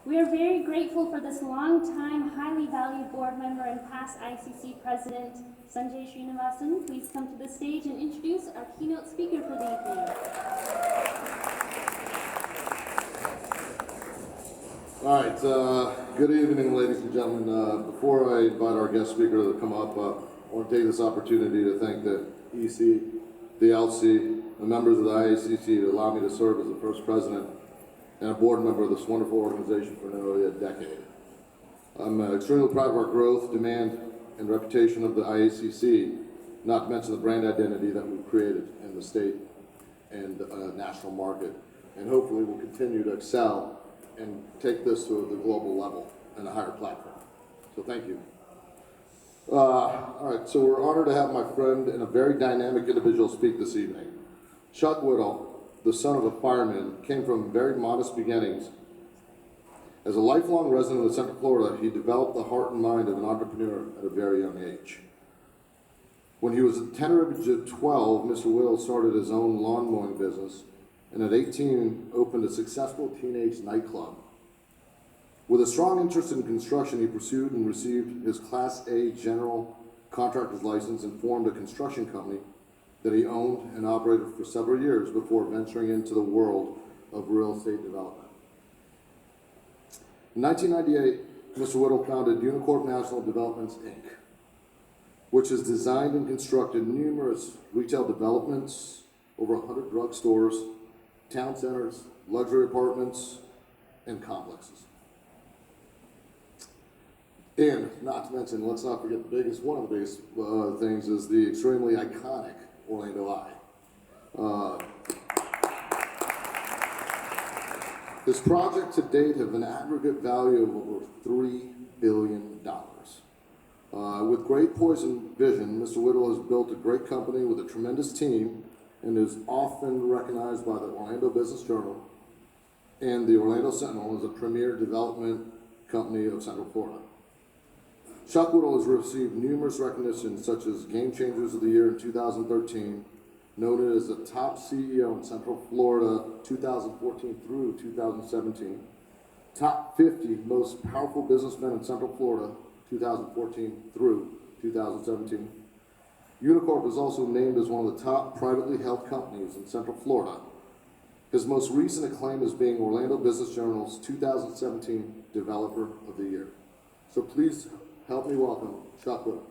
We are very grateful for this long-time, highly valued board member and past IACC president, Sanjay Srinivasan. Please come to the stage and introduce our keynote speaker for the evening. All right, good evening, ladies and gentlemen. Before I invite our guest speaker to come up, I want to take this opportunity to thank the EC, the LC, the members of the IACC to allow me to serve as the first president and a board member of this wonderful organization for nearly a decade. I'm extremely proud of our growth, demand, and reputation of the IACC, not to mention the brand identity that we've created in the state and national market, and hopefully we'll continue to excel and take this to the global level and a higher platform. So thank you. All right, so we're honored to have my friend and a very dynamic individual speak this evening. Chuck Whittal, the son of a fireman, came from very modest beginnings. As a lifelong resident of Central Florida, he developed the heart and mind of an entrepreneur at a very young age. When he was at tender age of 12, Mr. Whittal started his own lawn mowing business, and at 18, opened a successful teenage nightclub. With a strong interest in construction, he pursued and received his Class A general contractor's license and formed a construction company that he owned and operated for several years before venturing into the world of real estate development. In 1998, Mr. Whittal founded Unicorp National Developments, Inc., which has designed and constructed numerous retail developments, over 100 drugstores, town centers, luxury apartments, and complexes. And not to mention, let's not forget one of the biggest things is the extremely iconic Orlando Eye. This project to date has an aggregate value of over $3 billion. With great poise and vision, Mr. Whittal has built a great company with a tremendous team and is often recognized by the Orlando Business Journal and the Orlando Sentinel as a premier development company of Central Florida. Chuck Whittal has received numerous recognitions such as Game Changers of the Year in 2013, noted as the top CEO in Central Florida 2014 through 2017, top 50 most powerful businessmen in Central Florida 2014 through 2017. Unicorp was also named as one of the top privately held companies in Central Florida. His most recent acclaim is being Orlando Business Journal's 2017 Developer of the Year. So please help me welcome Chuck Whittal.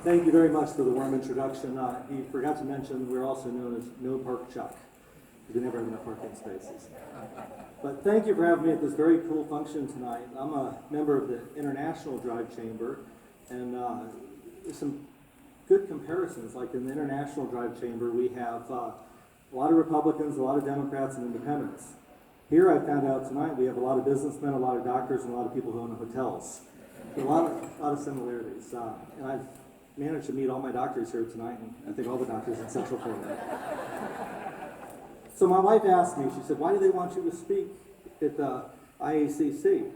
Thank you very much for the warm introduction. He forgot to mention we're also known as No Park Chuck. You can never have enough parking spaces. But thank you for having me at this very cool function tonight. I'm a member of the International Drive Chamber, and there's some good comparisons. Like in the International Drive Chamber, we have a lot of Republicans, a lot of Democrats, and independents. Here I found out tonight we have a lot of businessmen, a lot of doctors, and a lot of people who own hotels. A lot of similarities. And I've managed to meet all my doctors here tonight, and I think all the doctors in Central Florida. So my wife asked me, she said, why do they want you to speak at the IACC?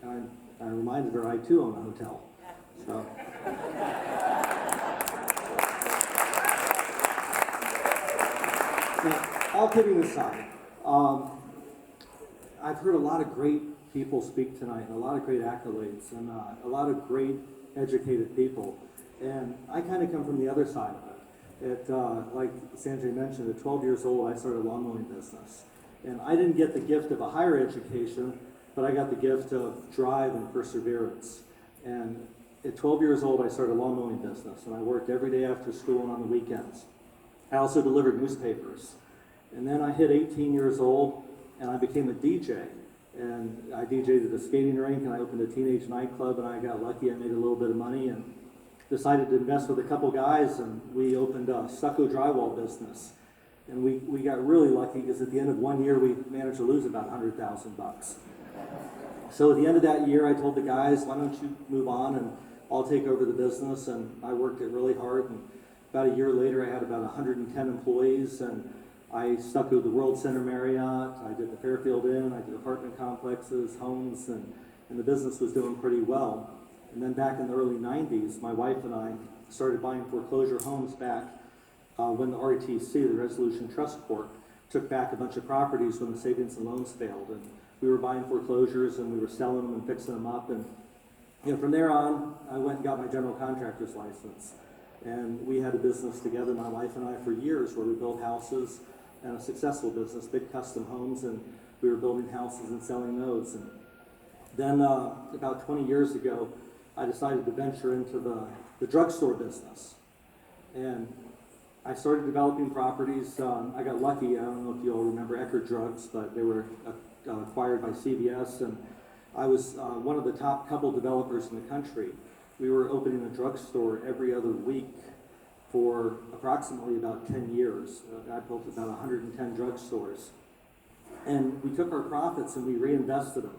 And I reminded her I too own a hotel. So. Now, all kidding aside, I've heard a lot of great people speak tonight, and a lot of great accolades, and a lot of great educated people. And I kind of come from the other side of it. Like Sanjay mentioned, at 12 years old, I started a lawn mowing business. And I didn't get the gift of a higher education, but I got the gift of drive and perseverance. And at 12 years old, I started a lawn mowing business, and I worked every day after school and on the weekends. I also delivered newspapers. And then I hit 18 years old, and I became a DJ. And I DJ'd at a skating rink, and I opened a teenage nightclub, and I got lucky. I made a little bit of money, and decided to invest with a couple guys, and we opened a stucco drywall business. And we got really lucky because at the end of 1 year, we managed to lose about $100,000. So at the end of that year, I told the guys, why don't you move on and I'll take over the business. And I worked it really hard. And about a year later, I had about 110 employees, and I stuccoed the World Center Marriott, I did the Fairfield Inn, I did apartment complexes, homes, and the business was doing pretty well. And then back in the early 90s, my wife and I started buying foreclosure homes back when the RTC, the Resolution Trust Corp, took back a bunch of properties when the savings and loans failed. And we were buying foreclosures and we were selling them and fixing them up. And from there on, I went and got my general contractor's license. And we had a business together, my wife and I, for years where we built houses, and a successful business, big custom homes, and we were building houses and selling those. And then about 20 years ago, I decided to venture into the drugstore business. And I started developing properties. I got lucky. I don't know if you all remember Eckerd Drugs, but they were acquired by CVS, and I was one of the top couple developers in the country. We were opening a drugstore every other week for approximately about 10 years. I built about 110 drugstores. And we took our profits and we reinvested them.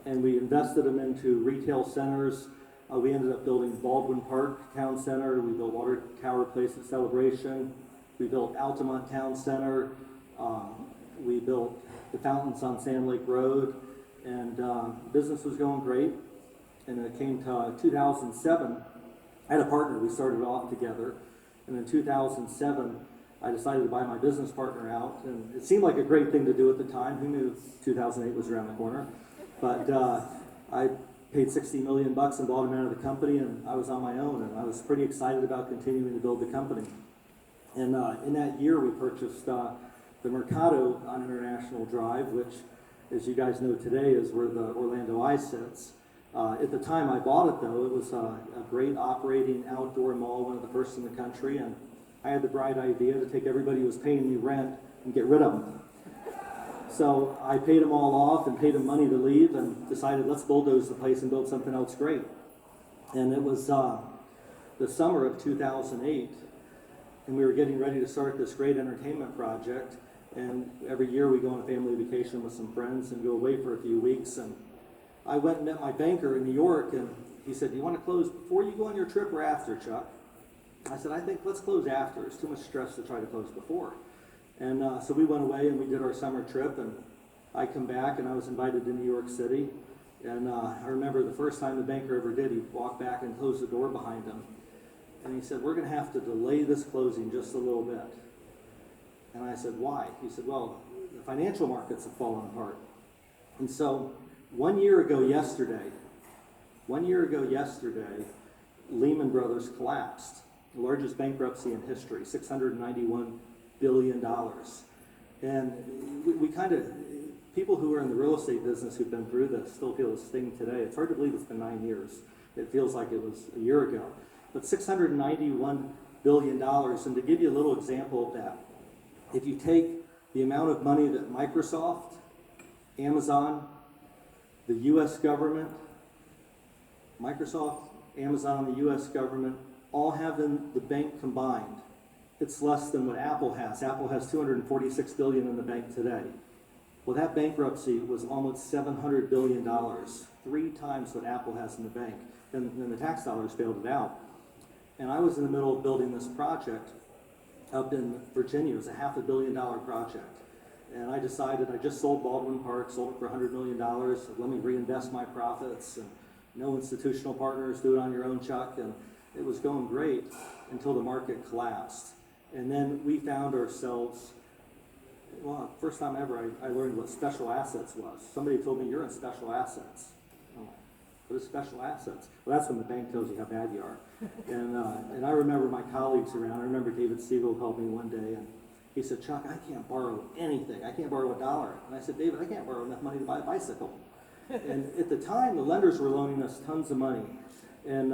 And we invested them into retail centers. We ended up building Baldwin Park Town Center. We built Water Tower Place at Celebration. We built Altamont Town Center. We built the fountains on Sand Lake Road. And business was going great. And it came to 2007. I had a partner. We started off together. And in 2007, I decided to buy my business partner out. And it seemed like a great thing to do at the time. Who knew 2008 was around the corner? But I paid $60 million and bought him out of the company, and I was on my own. And I was pretty excited about continuing to build the company. And in that year, we purchased the Mercado on International Drive, which, as you guys know today, is where the Orlando Eye sits. At the time I bought it, though, it was a great operating outdoor mall, one of the first in the country, and I had the bright idea to take everybody who was paying me rent and get rid of them. So I paid them all off and paid them money to leave and decided, let's bulldoze the place and build something else great. And it was the summer of 2008, and we were getting ready to start this great entertainment project. And every year we go on a family vacation with some friends and go away for a few weeks. And I went and met my banker in New York, and he said, do you want to close before you go on your trip or after, Chuck? I said, I think let's close after. It's too much stress to try to close before. And so we went away and we did our summer trip, and I come back and I was invited to New York City. And I remember the first time the banker ever did, he walked back and closed the door behind him. And he said, we're going to have to delay this closing just a little bit. And I said, why? He said, well, the financial markets have fallen apart. And so 1 year ago yesterday, Lehman Brothers collapsed. The largest bankruptcy in history, $691 billion. And we kind of, people who are in the real estate business who've been through this still feel the sting today. It's hard to believe it's been 9 years. It feels like it was a year ago. But $691 billion, and to give you a little example of that, if you take the amount of money that Microsoft, Amazon, the U.S. government, Microsoft, Amazon, and the U.S. government all have in the bank combined, it's less than what Apple has. Apple has $246 billion in the bank today. Well, that bankruptcy was almost $700 billion, 3 times what Apple has in the bank. And the tax dollars bailed it out. And I was in the middle of building this project up in Virginia. It was a $500 million project. And I decided, I just sold Baldwin Park, sold it for $100 million. So let me reinvest my profits. And no institutional partners, do it on your own, Chuck. And it was going great until the market collapsed. And then we found ourselves, well, first time ever I learned what special assets was. Somebody told me, you're in special assets. I'm like, what is special assets? Well, that's when the bank tells you how bad you are. And I remember my colleagues around. I remember David Siegel called me one day, and he said, Chuck, I can't borrow anything. I can't borrow $1. And I said, David, I can't borrow enough money to buy a bicycle. And at the time, the lenders were loaning us tons of money. And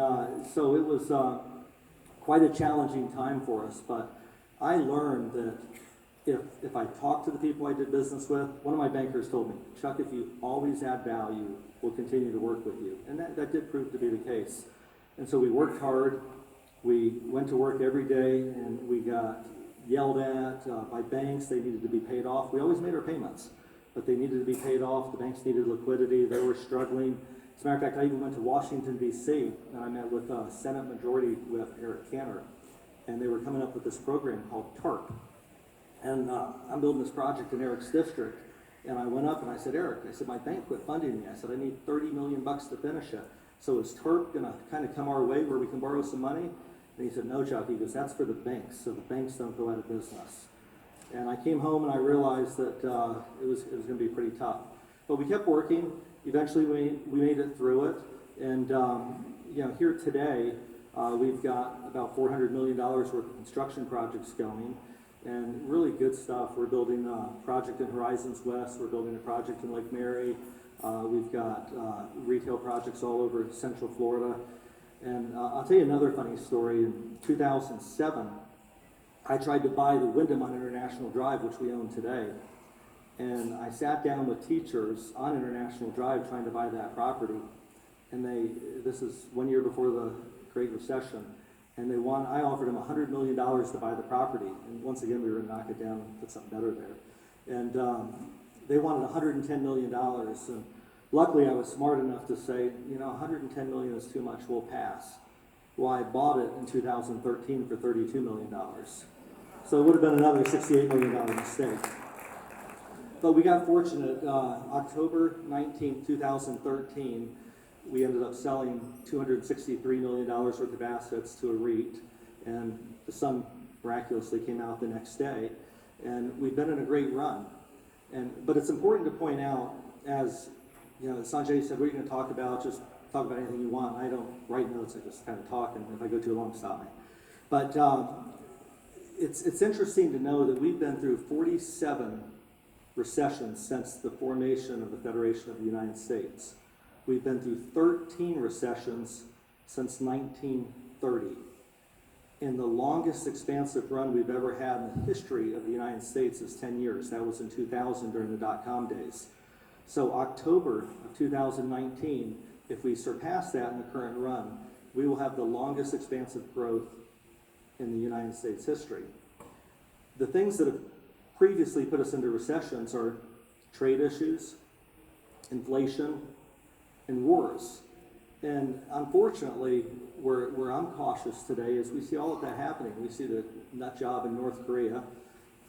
so it was quite a challenging time for us. But I learned that if I talked to the people I did business with, one of my bankers told me, Chuck, if you always add value, we'll continue to work with you. And that did prove to be the case. And so we worked hard. We went to work every day, and we got yelled at by banks. They needed to be paid off. We always made our payments, but they needed to be paid off. The banks needed liquidity. They were struggling. As a matter of fact, I even went to Washington, D.C., and I met with Senate Majority Whip Eric Cantor, and they were coming up with this program called TARP. And I'm building this project in Eric's district, and I went up and I said, Eric, I said, my bank quit funding me. I said, I need $30 million to finish it. So is TARP going to kind of come our way where we can borrow some money? And he said, no, Chuck. He goes, that's for the banks, so the banks don't go out of business. And I came home and I realized that it was going to be pretty tough. But we kept working. Eventually, we made it through it. And here today, we've got about $400 million worth of construction projects going, and really good stuff. We're building a project in Horizons West. We're building a project in Lake Mary. We've got retail projects all over Central Florida. And I'll tell you another funny story. In 2007, I tried to buy the Wyndham on International Drive, which we own today. And I sat down with teachers on International Drive trying to buy that property. And this is 1 year before the Great Recession. And I offered them $100 million to buy the property. And once again, we were going to knock it down and put something better there. And they wanted $110 million. And luckily, I was smart enough to say, $110 million is too much, we'll pass. Well, I bought it in 2013 for $32 million. So it would have been another $68 million mistake. But we got fortunate. October 19, 2013, we ended up selling $263 million worth of assets to a REIT, and the sun miraculously came out the next day. And we've been in a great run. But it's important to point out, as Sanjay said, what are you going to talk about? Just talk about anything you want. I don't write notes, I just kind of talk, and if I go too long, stop me. But it's interesting to know that we've been through 47 recessions since the formation of the Federation of the United States. We've been through 13 recessions since 1930. And the longest expansive run we've ever had in the history of the United States is 10 years. That was in 2000 during the dot-com days. So October of 2019, if we surpass that in the current run, we will have the longest expansive growth in the United States history. The things that have previously put us into recessions are trade issues, inflation, and wars. And unfortunately, where I'm cautious today is we see all of that happening. We see the nut job in North Korea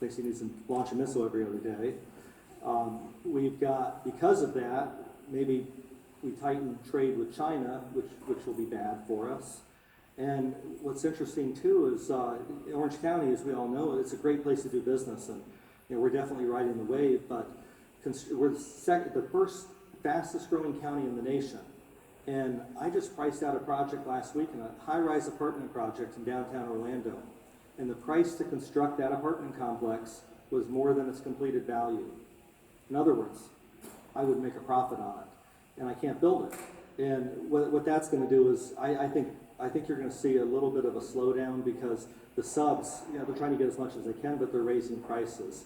thinks he needs to launch a missile every other day. We've got, because of that, maybe we tighten trade with China, which will be bad for us. And what's interesting too is Orange County, as we all know, it's a great place to do business, and we're definitely riding the wave. But we're the first fastest growing county in the nation. And I just priced out a project last week, in a high-rise apartment project in downtown Orlando. And the price to construct that apartment complex was more than its completed value. In other words, I would make a profit on it, and I can't build it. And what that's going to do is, I think you're going to see a little bit of a slowdown, because the subs, they're trying to get as much as they can, but they're raising prices.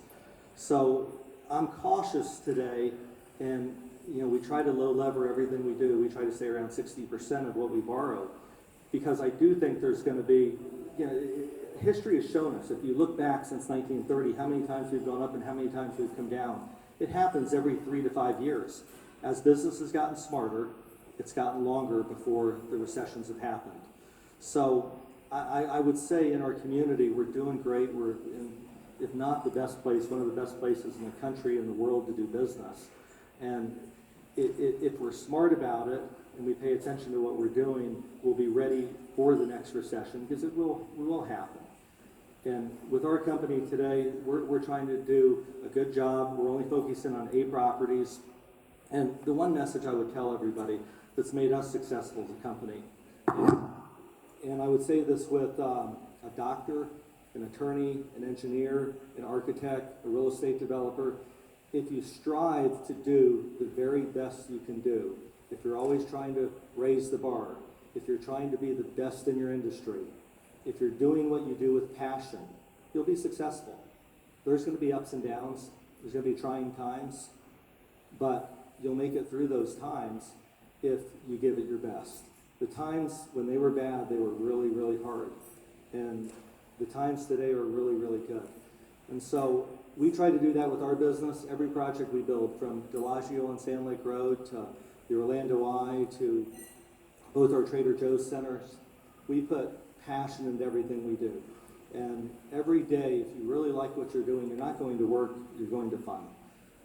So I'm cautious today, and we try to low lever everything we do. We try to stay around 60% of what we borrow, because I do think there's going to be, history has shown us, if you look back since 1930, how many times we've gone up and how many times we've come down. It happens every 3 to 5 years. As business has gotten smarter, it's gotten longer before the recessions have happened. So I would say in our community, we're doing great. We're in, if not the best place, one of the best places in the country and the world to do business. And if we're smart about it and we pay attention to what we're doing, we'll be ready for the next recession, because it will happen. And with our company today, we're trying to do a good job. We're only focusing on 8 properties. And the one message I would tell everybody that's made us successful as a company, and I would say this with a doctor, an attorney, an engineer, an architect, a real estate developer, if you strive to do the very best you can do, if you're always trying to raise the bar, if you're trying to be the best in your industry, if you're doing what you do with passion, you'll be successful. There's going to be ups and downs. There's going to be trying times, but you'll make it through those times if you give it your best. The times when they were bad, they were really, really hard. And the times today are really, really good. And so we try to do that with our business. Every project we build, from Delagio on Sand Lake Road to the Orlando Eye to both our Trader Joe's centers, we put passion into everything we do. And every day, if you really like what you're doing, you're not going to work, you're going to fun.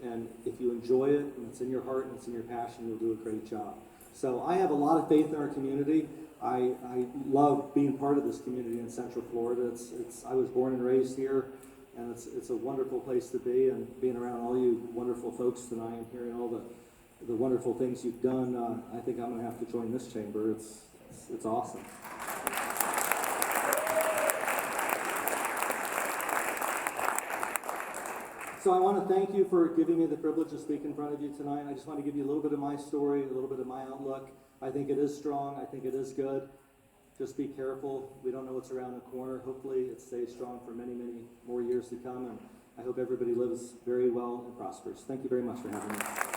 And if you enjoy it, and it's in your heart and it's in your passion, you'll do a great job. So I have a lot of faith in our community. I love being part of this community in Central Florida. I was born and raised here, and it's a wonderful place to be, and being around all you wonderful folks tonight and hearing all the wonderful things you've done, I think I'm going to have to join this chamber. It's awesome. So I want to thank you for giving me the privilege to speak in front of you tonight. I just want to give you a little bit of my story, a little bit of my outlook. I think it is strong. I think it is good. Just be careful. We don't know what's around the corner. Hopefully it stays strong for many, many more years to come. And I hope everybody lives very well and prospers. Thank you very much for having me.